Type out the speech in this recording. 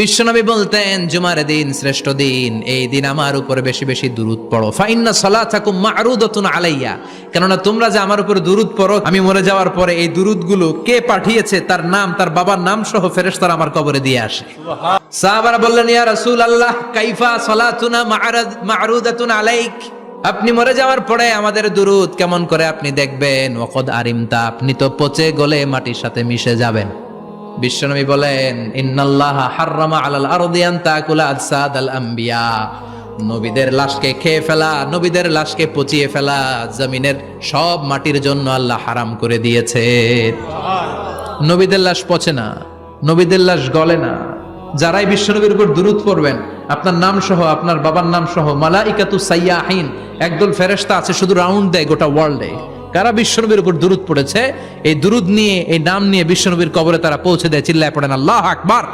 বিশ্বনবী বলতেন জুমার দিন শ্রেষ্ঠ দিন, এই দিন আমার উপরে বেশি বেশি দুরূদ পড়ো। ফাইন্না সালাতাকুম মা'রুদাতুন আলাইয়া, কেননা তোমরা যে আমার উপরে দুরূদ পড়ো, আমি মরে যাওয়ার পরে এই দুরূদগুলো কে পাঠিয়েছে তার নাম, তার বাবার নাম সহ ফেরেশতারা আমার কবরে দিয়ে আসে। সাহাবারা বললেন, ইয়া রাসূলুল্লাহ কাইফা সালাতুনা মা'রুদাতুন আলাইক, আপনি মরে যাওয়ার পরে আমাদের দুরূদ কেমন করে আপনি দেখবেন? ওয়াকাদ আরিমতা, আপনি তো পচে গলে মাটির সাথে মিশে যাবেন। বিশ্বনবী বলেন, ইন্নাল্লাহা হাররামা আলাল আরদি আন তাকুলা আজসাদাল আম্বিয়া, নবীদের লাশকে খেয়ে ফেলা, নবীদের লাশকে পচিয়ে ফেলা জমিনের সব মাটির জন্য আল্লাহ হারাম করে দিয়েছে। নবীদের লাশ পচে না, নবীদের লাশ গলে না। যারাই বিশ্বনবীর উপর দুরূদ পড়বেন, আপনার নাম সহ, আপনার বাবার নাম সহ, মালাইকাতু সাইয়াহিন, একদল ফেরেশতা আছে শুধু রাউন্ড দেয় গোটা ওয়ার্ল্ডে। কারা বিশ্বনবীর উপর দুরূদ পড়েছে, এই দুরূদ নিয়ে, এই নাম নিয়ে বিশ্বনবীর কবরে তারা পৌঁছে দেয়। চিল্লায় পড়েন আল্লাহু আকবার।